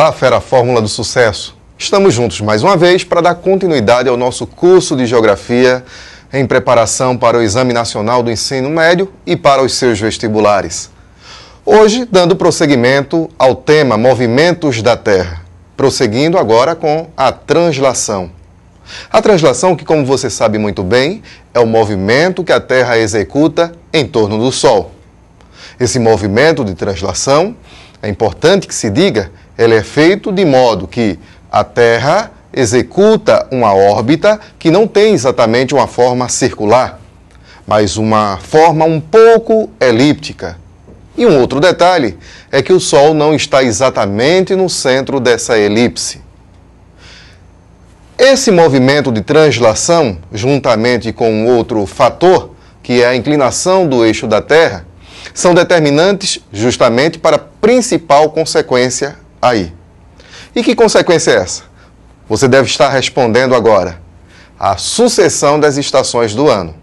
Olá, Fera Fórmula do Sucesso! Estamos juntos mais uma vez para dar continuidade ao nosso curso de Geografia em preparação para o Exame Nacional do Ensino Médio e para os seus vestibulares. Hoje, dando prosseguimento ao tema Movimentos da Terra, prosseguindo agora com a translação. A translação, que como você sabe muito bem, é o movimento que a Terra executa em torno do Sol. Esse movimento de translação, é importante que se diga, ele é feito de modo que a Terra executa uma órbita que não tem exatamente uma forma circular, mas uma forma um pouco elíptica. E um outro detalhe é que o Sol não está exatamente no centro dessa elipse. Esse movimento de translação, juntamente com um outro fator, que é a inclinação do eixo da Terra, são determinantes justamente para a principal consequência aí. E que consequência é essa? Você deve estar respondendo agora. A sucessão das estações do ano.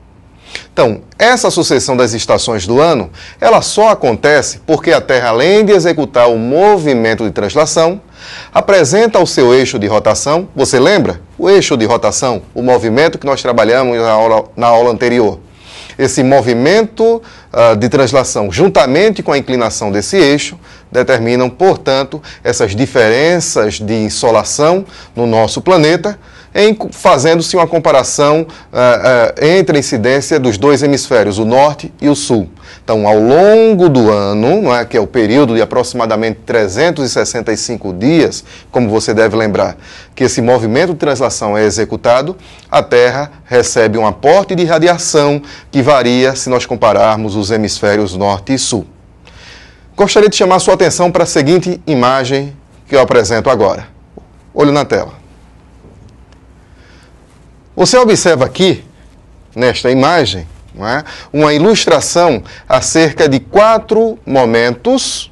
Então, essa sucessão das estações do ano, ela só acontece porque a Terra, além de executar o movimento de translação, apresenta o seu eixo de rotação. Você lembra? O eixo de rotação, o movimento que nós trabalhamos na aula anterior. Esse movimento de translação, juntamente com a inclinação desse eixo, determinam, portanto, essas diferenças de insolação no nosso planeta, fazendo-se uma comparação entre a incidência dos dois hemisférios, o norte e o sul. Então, ao longo do ano, que é o período de aproximadamente 365 dias, como você deve lembrar, que esse movimento de translação é executado, a Terra recebe um aporte de radiação que varia se nós compararmos os hemisférios norte e sul. Gostaria de chamar a sua atenção para a seguinte imagem que eu apresento agora. Olho na tela. Você observa aqui, nesta imagem, uma ilustração acerca de 4 momentos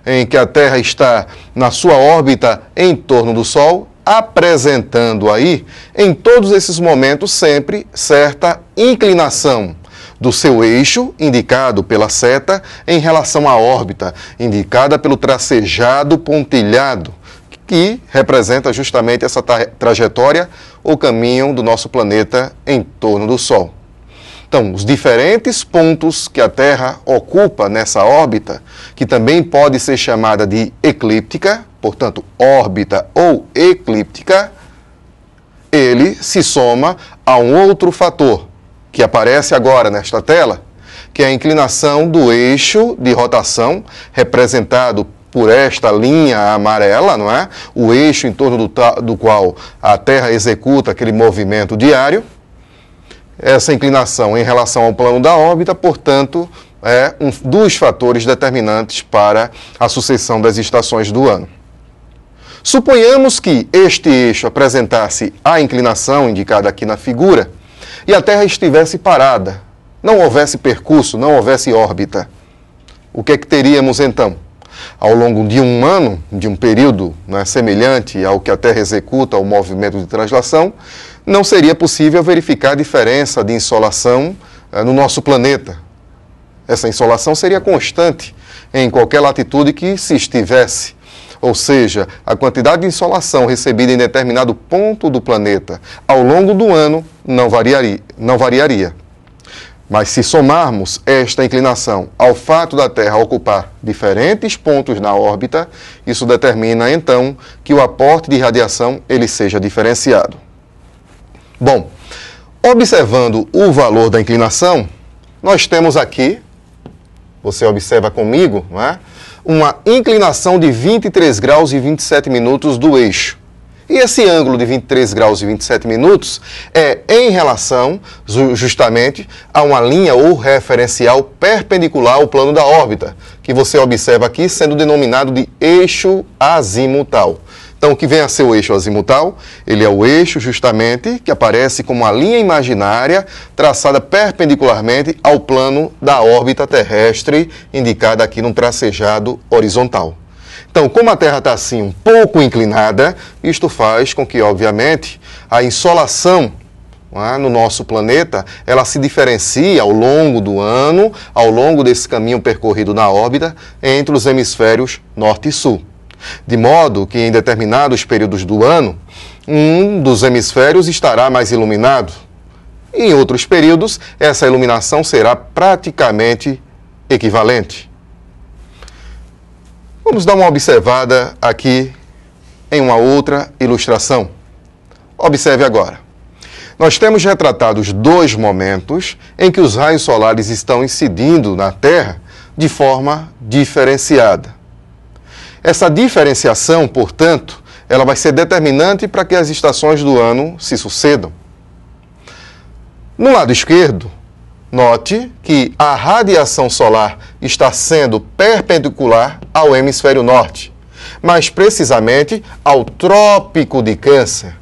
em que a Terra está na sua órbita em torno do Sol, apresentando aí, em todos esses momentos, sempre certa inclinação do seu eixo, indicado pela seta, em relação à órbita, indicada pelo tracejado pontilhado, que representa justamente essa trajetória ou caminho do nosso planeta em torno do Sol. Então, os diferentes pontos que a Terra ocupa nessa órbita, que também pode ser chamada de eclíptica, portanto, órbita ou eclíptica, ele se soma a um outro fator, que aparece agora nesta tela, que é a inclinação do eixo de rotação, representado por esta linha amarela, não é? O eixo em torno do qual a Terra executa aquele movimento diário. Essa inclinação em relação ao plano da órbita, portanto, é um dos fatores determinantes para a sucessão das estações do ano. Suponhamos que este eixo apresentasse a inclinação indicada aqui na figura e a Terra estivesse parada, não houvesse percurso, não houvesse órbita. O que é que teríamos então? Ao longo de um ano, de um período semelhante ao que a Terra executa o movimento de translação, não seria possível verificar a diferença de insolação no nosso planeta. Essa insolação seria constante em qualquer latitude que se estivesse. Ou seja, a quantidade de insolação recebida em determinado ponto do planeta ao longo do ano não variaria. Mas se somarmos esta inclinação ao fato da Terra ocupar diferentes pontos na órbita, isso determina, então, que o aporte de radiação ele seja diferenciado. Bom, observando o valor da inclinação, nós temos aqui, você observa comigo, uma inclinação de 23 graus e 27 minutos do eixo. E esse ângulo de 23 graus e 27 minutos é em relação, justamente, a uma linha ou referencial perpendicular ao plano da órbita, que você observa aqui sendo denominado de eixo azimutal. Então, o que vem a ser o eixo azimutal? Ele é o eixo, justamente, que aparece como uma linha imaginária traçada perpendicularmente ao plano da órbita terrestre, indicada aqui num tracejado horizontal. Então, como a Terra está assim um pouco inclinada, isto faz com que, obviamente, a insolação no nosso planeta, ela se diferencia ao longo do ano, ao longo desse caminho percorrido na órbita, entre os hemisférios norte e sul. De modo que em determinados períodos do ano, um dos hemisférios estará mais iluminado. Em outros períodos, essa iluminação será praticamente equivalente. Vamos dar uma observada aqui em uma outra ilustração. Observe agora. Nós temos retratados dois momentos em que os raios solares estão incidindo na Terra de forma diferenciada. Essa diferenciação, portanto, ela vai ser determinante para que as estações do ano se sucedam. No lado esquerdo, note que a radiação solar está sendo perpendicular ao hemisfério norte, mais precisamente ao Trópico de Câncer.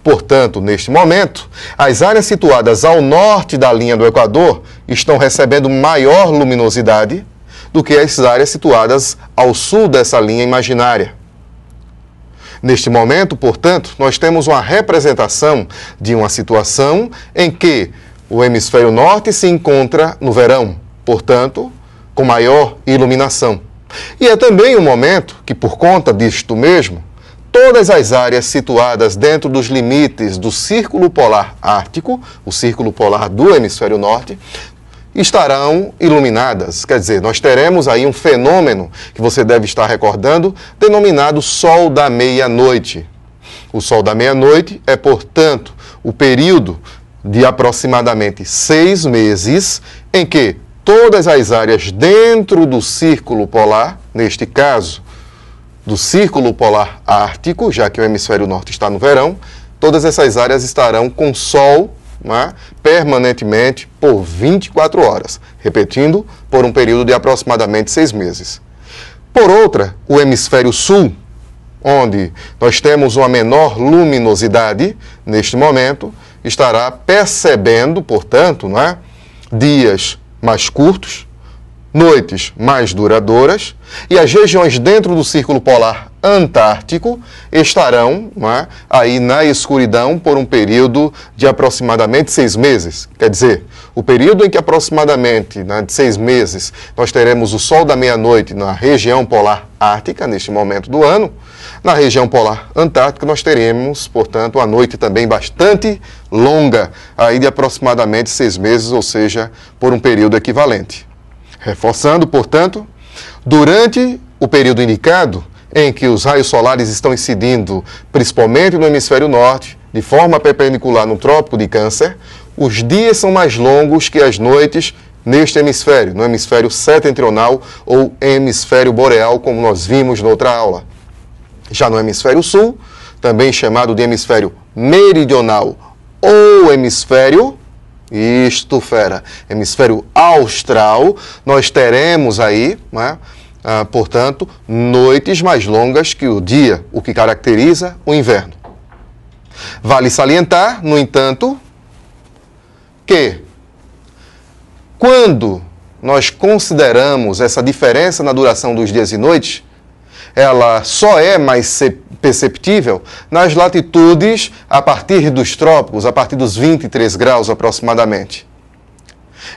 Portanto, neste momento, as áreas situadas ao norte da linha do Equador estão recebendo maior luminosidade do que as áreas situadas ao sul dessa linha imaginária. Neste momento, portanto, nós temos uma representação de uma situação em que o hemisfério norte se encontra no verão, portanto, com maior iluminação. E é também um momento que, por conta disto mesmo, todas as áreas situadas dentro dos limites do Círculo Polar Ártico, o Círculo Polar do Hemisfério Norte, estarão iluminadas. Quer dizer, nós teremos aí um fenômeno que você deve estar recordando, denominado Sol da Meia-Noite. O Sol da Meia-Noite é, portanto, o período de aproximadamente 6 meses em que todas as áreas dentro do Círculo Polar, neste caso, do Círculo Polar Ártico, já que o hemisfério norte está no verão, todas essas áreas estarão com Sol, né, permanentemente por 24 horas, repetindo, por um período de aproximadamente 6 meses. Por outra, o hemisfério sul, onde nós temos uma menor luminosidade, neste momento, estará percebendo, portanto, né, dias mais curtos, noites mais duradouras, e as regiões dentro do Círculo Polar Antártico estarão, né, aí na escuridão por um período de aproximadamente 6 meses. Quer dizer, o período em que aproximadamente, né, de 6 meses nós teremos o Sol da meia-noite na região polar ártica, neste momento do ano, na região polar antártica nós teremos, portanto, a noite também bastante longa, aí de aproximadamente 6 meses, ou seja, por um período equivalente. Reforçando, portanto, durante o período indicado, em que os raios solares estão incidindo principalmente no hemisfério norte, de forma perpendicular no Trópico de Câncer, os dias são mais longos que as noites neste hemisfério, no hemisfério setentrional ou hemisfério boreal, como nós vimos noutra aula. Já no hemisfério sul, também chamado de hemisfério meridional ou hemisfério hemisfério austral, nós teremos aí, né, portanto, noites mais longas que o dia, o que caracteriza o inverno. Vale salientar, no entanto, que quando nós consideramos essa diferença na duração dos dias e noites, ela só é mais perceptível nas latitudes a partir dos trópicos, a partir dos 23 graus aproximadamente.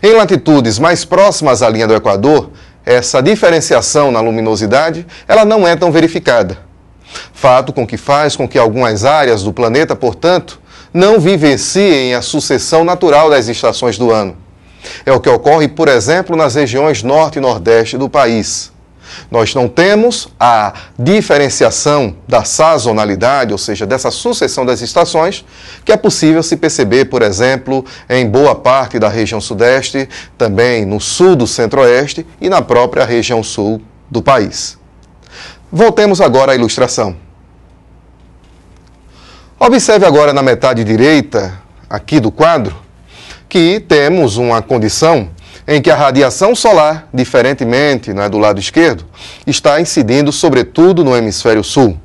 Em latitudes mais próximas à linha do Equador, essa diferenciação na luminosidade ela não é tão verificada. Fato com que faz com que algumas áreas do planeta, portanto, não vivenciem a sucessão natural das estações do ano. É o que ocorre, por exemplo, nas regiões norte e nordeste do país. Nós não temos a diferenciação da sazonalidade, ou seja, dessa sucessão das estações, que é possível se perceber, por exemplo, em boa parte da região sudeste, também no sul do centro-oeste e na própria região sul do país. Voltemos agora à ilustração. Observe agora na metade direita, aqui do quadro, que temos uma condição em que a radiação solar, diferentemente, né, do lado esquerdo, está incidindo sobretudo no hemisfério sul,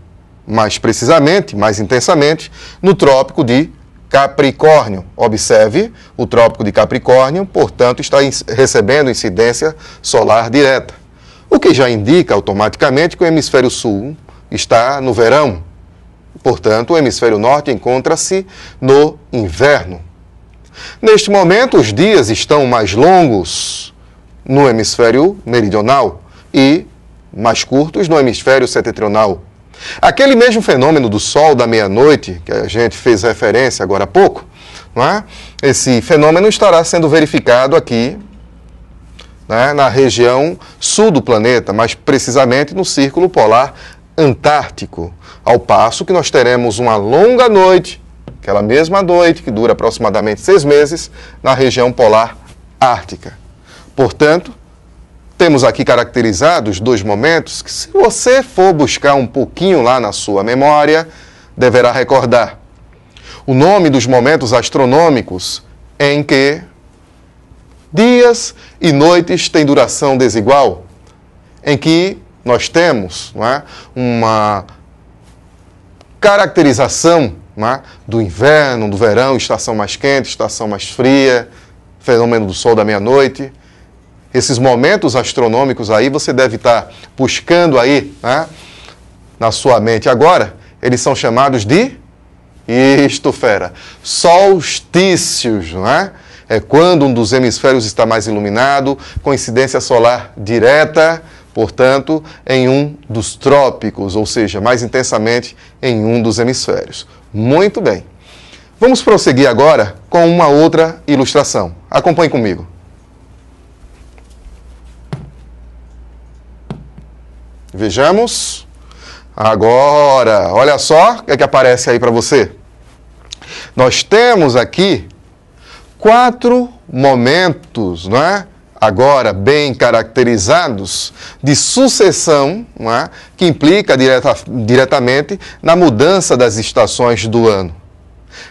mais precisamente, mais intensamente, no Trópico de Capricórnio. Observe, o Trópico de Capricórnio, portanto, está recebendo incidência solar direta, o que já indica automaticamente que o hemisfério sul está no verão. Portanto, o hemisfério norte encontra-se no inverno. Neste momento, os dias estão mais longos no hemisfério meridional e mais curtos no hemisfério setentrional. Aquele mesmo fenômeno do sol da meia-noite, que a gente fez referência agora há pouco, não é? Esse fenômeno estará sendo verificado aqui, né, na região sul do planeta, mais precisamente no Círculo Polar Antártico, ao passo que nós teremos uma longa noite, aquela mesma noite que dura aproximadamente 6 meses, na região polar ártica. Portanto, temos aqui caracterizados 2 momentos que, se você for buscar um pouquinho lá na sua memória, deverá recordar. O nome dos momentos astronômicos em que dias e noites têm duração desigual, em que nós temos, não é, uma caracterização, não é, do inverno, do verão, estação mais quente, estação mais fria, fenômeno do sol da meia-noite. Esses momentos astronômicos aí você deve estar buscando aí, né, na sua mente agora. Eles são chamados de, isto fera, solstícios, não é? É quando um dos hemisférios está mais iluminado, coincidência solar direta, portanto, em um dos trópicos, ou seja, mais intensamente em um dos hemisférios. Muito bem. Vamos prosseguir agora com uma outra ilustração. Acompanhe comigo. Vejamos. Agora, olha só o que é que aparece aí para você. Nós temos aqui 4 momentos, não é? Agora bem caracterizados, de sucessão, não é? Que implica diretamente na mudança das estações do ano.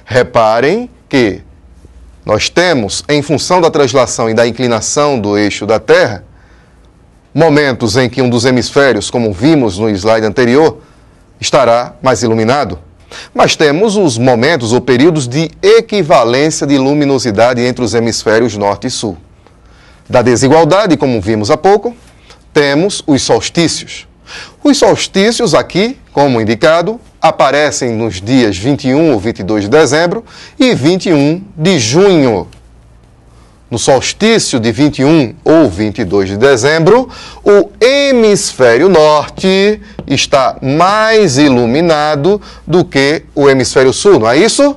Reparem que nós temos, em função da translação e da inclinação do eixo da Terra, momentos em que um dos hemisférios, como vimos no slide anterior, estará mais iluminado. Mas temos os momentos ou períodos de equivalência de luminosidade entre os hemisférios norte e sul. Da desigualdade, como vimos há pouco, temos os solstícios. Os solstícios aqui, como indicado, aparecem nos dias 21 ou 22 de dezembro e 21 de junho. No solstício de 21 ou 22 de dezembro, o hemisfério norte está mais iluminado do que o hemisfério sul, não é isso?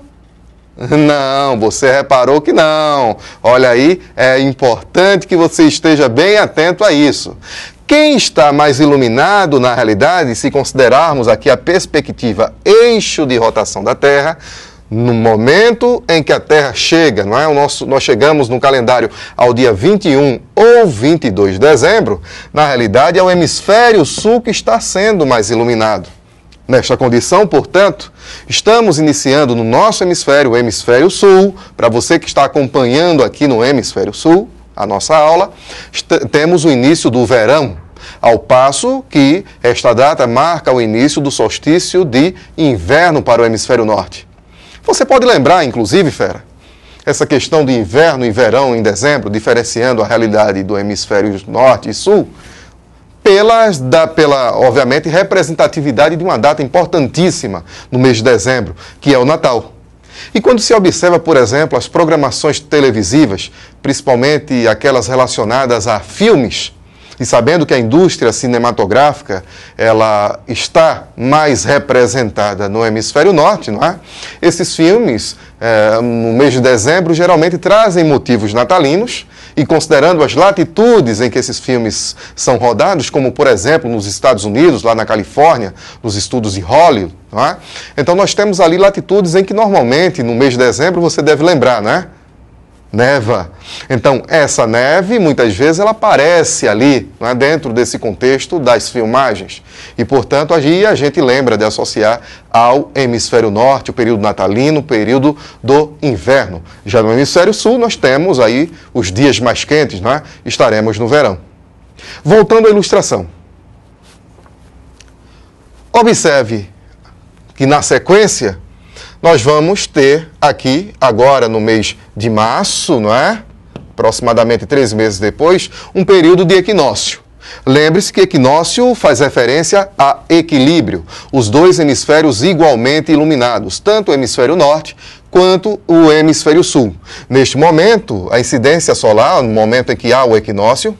Não, você reparou que não. Olha aí, é importante que você esteja bem atento a isso. Quem está mais iluminado, na realidade, se considerarmos aqui a perspectiva eixo de rotação da Terra, no momento em que a Terra chega, não é? Nós chegamos no calendário ao dia 21 ou 22 de dezembro, na realidade é o hemisfério sul que está sendo mais iluminado. Nesta condição, portanto, estamos iniciando no nosso hemisfério, o hemisfério sul. Para você que está acompanhando aqui no hemisfério sul, a nossa aula, temos o início do verão, ao passo que esta data marca o início do solstício de inverno para o hemisfério norte. Você pode lembrar, inclusive, fera, essa questão de inverno e verão em dezembro, diferenciando a realidade do hemisfério norte e sul, pela, obviamente, representatividade de uma data importantíssima no mês de dezembro, que é o Natal. E quando se observa, por exemplo, as programações televisivas, principalmente aquelas relacionadas a filmes, e sabendo que a indústria cinematográfica ela está mais representada no hemisfério norte, não é? Esses filmes, no mês de dezembro, geralmente trazem motivos natalinos, e considerando as latitudes em que esses filmes são rodados, como, por exemplo, nos Estados Unidos, lá na Califórnia, nos estúdios de Hollywood, não é? Então nós temos ali latitudes em que normalmente, no mês de dezembro, você deve lembrar, né? Neva. Então, essa neve, muitas vezes, ela aparece ali, né, dentro desse contexto das filmagens. E, portanto, aí a gente lembra de associar ao hemisfério norte, o período natalino, o período do inverno. Já no hemisfério sul, nós temos aí os dias mais quentes, né? Estaremos no verão. Voltando à ilustração. Observe que, na sequência, nós vamos ter aqui, agora no mês de março, não é? Aproximadamente 3 meses depois, um período de equinócio. Lembre-se que equinócio faz referência a equilíbrio, os 2 hemisférios igualmente iluminados, tanto o hemisfério norte quanto o hemisfério sul. Neste momento, a incidência solar, no momento em que há o equinócio,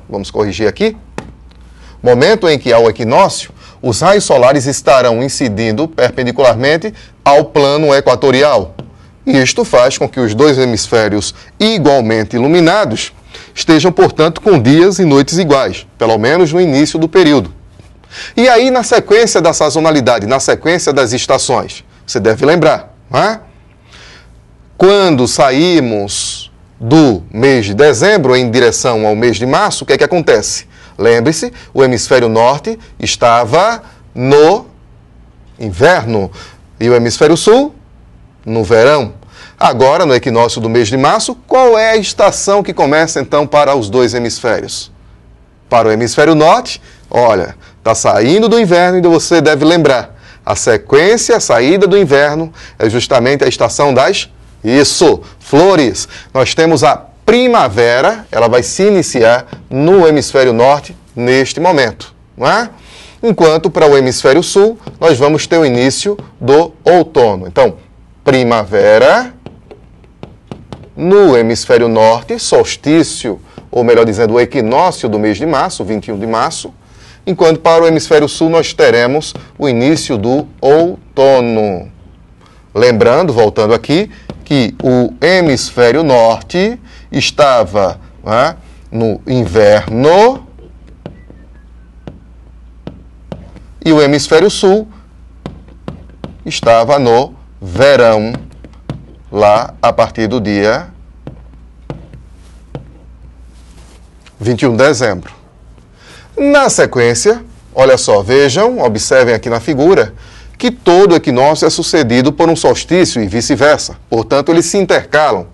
vamos corrigir aqui, momento em que há o equinócio, os raios solares estarão incidindo perpendicularmente ao plano equatorial. Isto faz com que os dois hemisférios igualmente iluminados estejam, portanto, com dias e noites iguais, pelo menos no início do período. E aí, na sequência da sazonalidade, na sequência das estações, você deve lembrar, não é? Quando saímos do mês de dezembro em direção ao mês de março, o que é que acontece? Lembre-se, o hemisfério norte estava no inverno e o hemisfério sul no verão. Agora, no equinócio do mês de março, qual é a estação que começa então para os dois hemisférios? Para o hemisfério norte, olha, está saindo do inverno e você deve lembrar, a sequência, a saída do inverno é justamente a estação das flores. Nós temos a primavera, ela vai se iniciar no hemisfério norte neste momento, não é? Enquanto para o hemisfério sul, nós vamos ter o início do outono. Então, primavera, no hemisfério norte, solstício, ou melhor dizendo, o equinócio do mês de março, 21 de março, enquanto para o hemisfério sul nós teremos o início do outono. Lembrando, voltando aqui, que o hemisfério norte estava, né, no inverno e o hemisfério sul estava no verão, lá a partir do dia 21 de dezembro. Na sequência, olha só, vejam, observem aqui na figura, que todo equinócio é sucedido por um solstício e vice-versa. Portanto, eles se intercalam.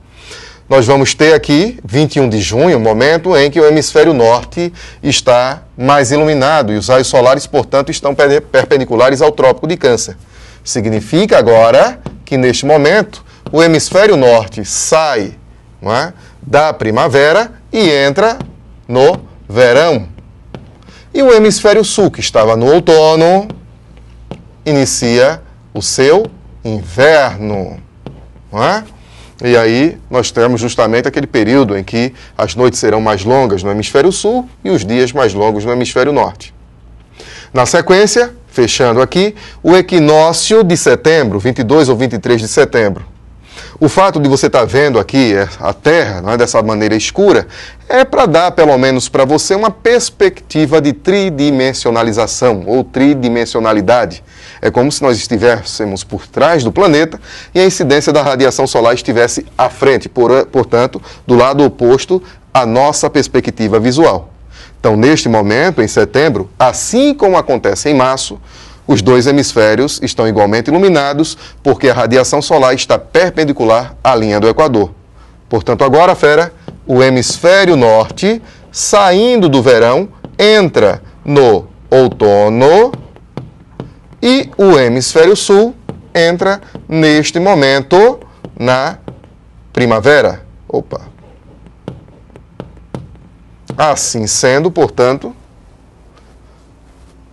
Nós vamos ter aqui, 21 de junho, o momento em que o hemisfério norte está mais iluminado e os raios solares, portanto, estão perpendiculares ao Trópico de Câncer. Significa agora que, neste momento, o hemisfério norte sai, não é, da primavera e entra no verão. E o hemisfério sul, que estava no outono, inicia o seu inverno, não é? E aí nós temos justamente aquele período em que as noites serão mais longas no hemisfério sul e os dias mais longos no hemisfério norte. Na sequência, fechando aqui, o equinócio de setembro, 22 ou 23 de setembro. O fato de você estar vendo aqui a Terra, não é, dessa maneira escura, é para dar, pelo menos para você, uma perspectiva de tridimensionalização ou tridimensionalidade. É como se nós estivéssemos por trás do planeta e a incidência da radiação solar estivesse à frente, portanto, do lado oposto à nossa perspectiva visual. Então, neste momento, em setembro, assim como acontece em março, os dois hemisférios estão igualmente iluminados porque a radiação solar está perpendicular à linha do Equador. Portanto, agora, fera, o hemisfério norte, saindo do verão, entra no outono e o hemisfério sul entra, neste momento, na primavera. Assim sendo, portanto,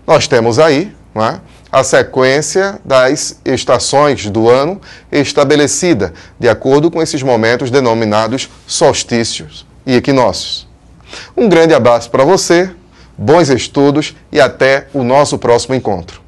nós temos aí, não é, a sequência das estações do ano estabelecida, de acordo com esses momentos denominados solstícios e equinócios. Um grande abraço para você, bons estudos e até o nosso próximo encontro.